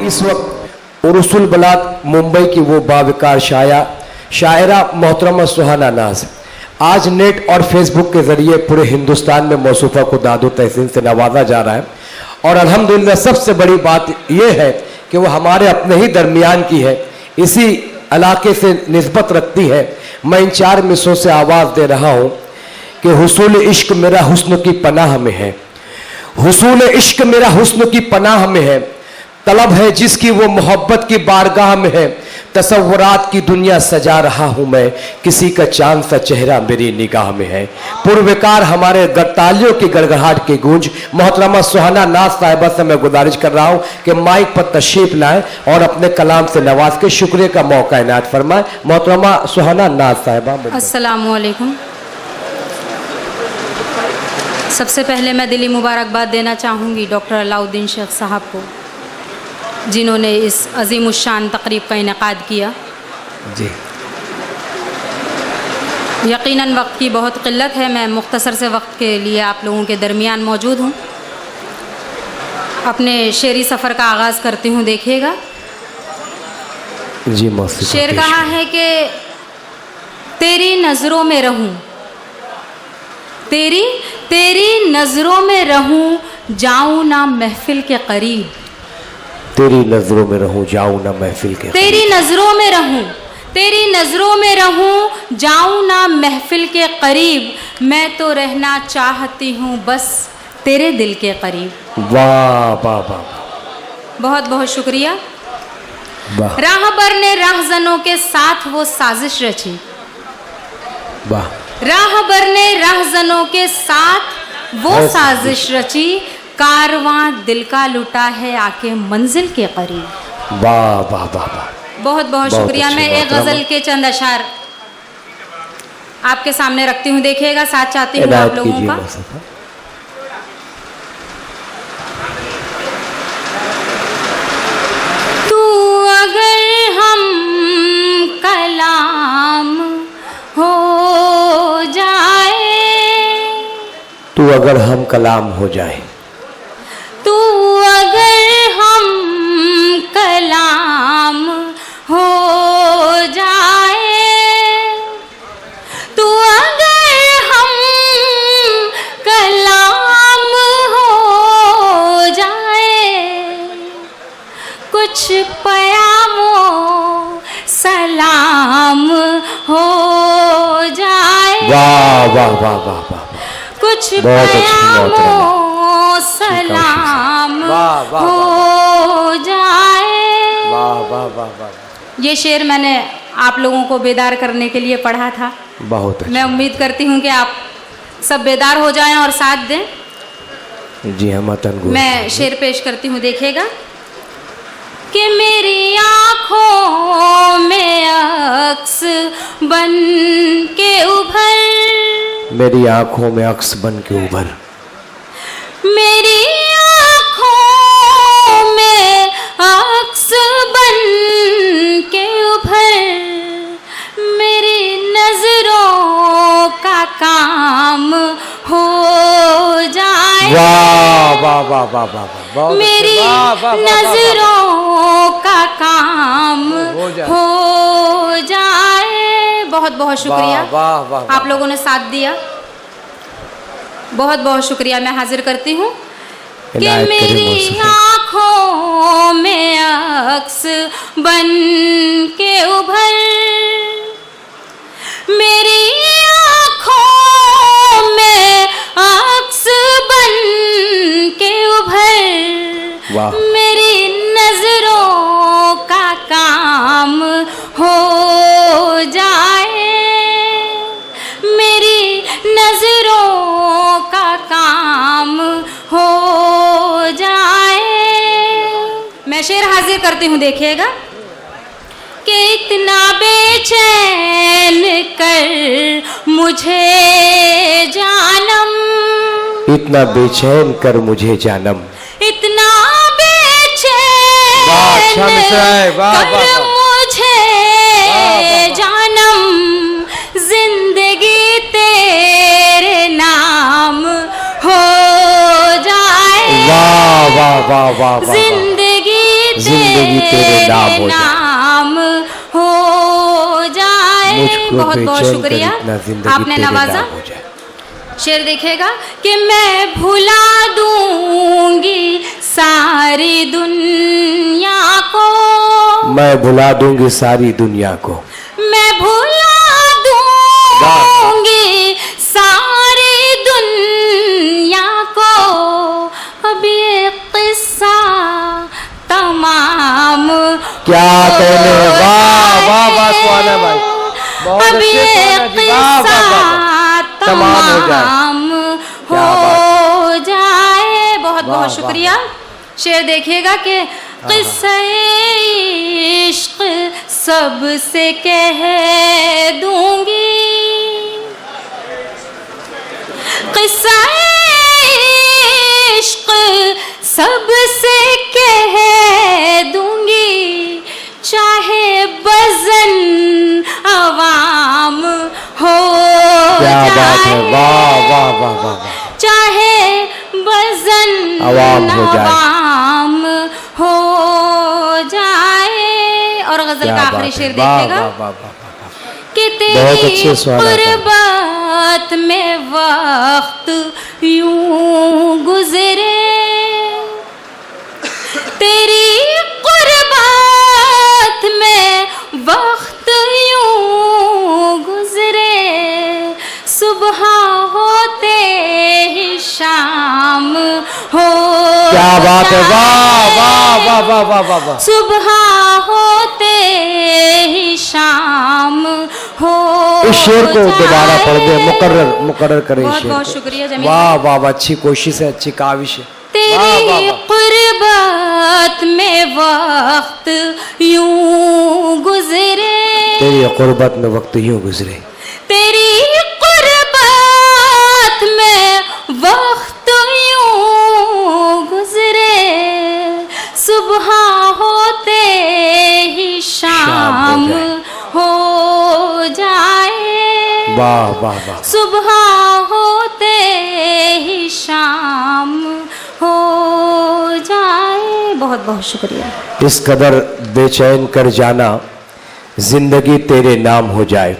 इस वक्त उर्सुल बलात मुंबई की वो बावकार शायरा मोहतरमा सुहाना नाज आज नेट और फेसबुक के जरिए पूरे हिंदुस्तान में मौसूफा को दादो तहसीन से नवाजा जा रहा है। और अल्हम्दुलिल्लाह सबसे बड़ी बात यह है कि वो हमारे अपने ही दरमियान की है, इसी इलाके से निस्बत रखती है। मैं इन 4 मिसरों से आवाज़ दे रहा हूँ कि हुसूल इश्क मेरा हुस्न की पनाह में है, हुसूल इश्क मेरा हुस्न की पनाह में है, तलब है जिसकी वो मोहब्बत की बारगाह में है, तसव्वुरात की दुनिया सजा रहा हूँ मैं, किसी का चांद सा चेहरा मेरी निगाह में है। पुरविकार हमारे तालियों की गड़गड़ाहट की गूंज मोहतरमा सुहाना नाज साहिबा से मैं गुजारिश कर रहा हूँ कि माइक पर तशरीफ लाएं और अपने कलाम से नवाज के शुक्रिया का मौका इनायत फरमाएं। मोहतरमा सुहाना नाज साहिबा। अस्सलामु अलैकुम। सबसे पहले मैं दिली मुबारकबाद देना चाहूँगी डॉक्टर अलाउद्दीन शेख साहब को, जिन्होंने इस अजीमुश्शान तकरीब का इनेकाद किया। जी यकीनन वक्त की बहुत क़िल्लत है, मैं मुख्तसर से वक्त के लिए आप लोगों के दरमियान मौजूद हूँ। अपने शेरी सफ़र का आगाज़ करती हूँ, देखिएगा। जी मौसी शेर कहा है कि तेरी नज़रों में रहूँ, तेरी नज़रों में रहूँ, जाऊँ ना महफिल के करीब, तेरी नजरों में रहूं जाऊं ना महफिल के, तेरी नज़रों में रहूं, तेरी नज़रों में रहूं, जाऊं ना महफिल के करीब, मैं तो रहना चाहती हूँ बस तेरे दिल के करीब। वाह वाह वाह, बहुत बहुत शुक्रिया। वाह राहबर ने राहजनों के साथ वो साजिश रची, वाह, राहबर ने राहजनों के साथ वो साजिश रची, कारवां दिल का लुटा है आके मंजिल के करीब। वाह वाह वाह वाह, बहुत बहुत शुक्रिया। मैं एक गज़ल के चंद अशार आपके सामने रखती हूँ, देखिएगा, साथ चाहती हूँ आप लोगों का। तू अगर हम कलाम हो जाए, तू अगर हम कलाम हो जाए, तू अगर हम कलाम हो जाए, तू अगर हम कलाम हो जाए, कुछ प्यामो सलाम हो जाए। वाह वाह वाह वाह वाह, कुछ प्यामो सलाम हो जाए। वाह वाह वाह वाह। ये शेर मैंने आप लोगों को बेदार करने के लिए पढ़ा था। बहुत अच्छा। मैं उम्मीद करती हूँ कि आप सब बेदार हो जाएं और साथ दें। जी हम मैं शेर पेश करती हूँ, देखिएगा। कि मेरी आँखों में अक्स बन के उभर, मेरी आंखों में अक्स बन के उभर, मेरी आँखों में अक्स बन के उभर, मेरी नजरों का काम हो जाए। वाह वाह वाह वाह वाह, मेरी नजरों का काम हो जाए। बहुत बहुत शुक्रिया, आप लोगों ने साथ दिया, बहुत बहुत शुक्रिया। मैं हाजिर करती हूँ कि मेरी आँखों में अक्स बन के उभर, मेरी आँखों में अक्स बन के उभर, मेरी नजरों का काम हो जाए, मेरी नजरों का काम हो जाए। मैं शेर हाजिर करती हूँ, देखिएगा। कि इतना बेचैन कर मुझे जानम, इतना बेचैन कर मुझे जानम, इतना बेचैन कर मुझे जानम, जिंदगी तेरे नाम हो जाए। वाह वाह वाह वाह, जिंदगी जिंदगी तेरे नाम हो जाए। मुझको बहुत बहुत बेचैन शुक्रिया, कर इतना जिंदगी आपने तेरे नवाजा। नाम हो जाए। शेर देखिएगा कि मैं भुला दूंगी सारी दुनिया को, मैं भुला दूंगी सारी दुनिया को, मैं भुला दूंगी सारी दुनिया को, अब ये किस्सा तमाम क्या कहने। वाह वाह वाह सुहाना भाई, बहुत अब अच्छे ये सुहाना जी, वाह वाह वाह। तमाम हो जाए। क्या हो जाए। बहुत वाह, बहुत शुक्रिया। शेर देखिएगा कि किस्सा इश्क सबसे कह दूंगी, किस्सा इश्क सबसे कह दूंगी, चाहे बज़न अवाम हो क्या बात है। जाए, वाह वाह वाह वाह वाह। चाहे बज़न अवाम हो जाए। अवाम हो जाए। और गजल क्या का बात आखिरी है। शेर वाह देखिएगा वाह वाह वाह वाह। कि बहुत तेरी अच्छे सवाल आता है। कुर्बत में वक्त यूं गुजरे, तेरी कुर्बत में वक्त यूं गुजरे, सुबह होते ही शाम हो क्या बात है। वाह वाह वाह वाह वाह वाह वाह। सुबह होते ही शाम हो। इस शेर को दोबारा जाए। पढ़ दे, मुकर्रर करें इस बहुत शेर बहुत को। शुक्रिया जमील। वाह वाह वाह, अच्छी कोशिश है, अच्छी काविश है। तेरी कुर्बत में वक्त यूं गुजरे, तेरी कुर्बत में वक्त यूं गुजरे, तेरी कुर्बत में वक्त यूं गुजरे, सुबह होते ही शाम हो जाए। वाह वाह वाह। सुबह होते ही शाम हो जाए। बहुत बहुत शुक्रिया। इस कदर बेचैन कर जाना, जिंदगी तेरे नाम हो जाए।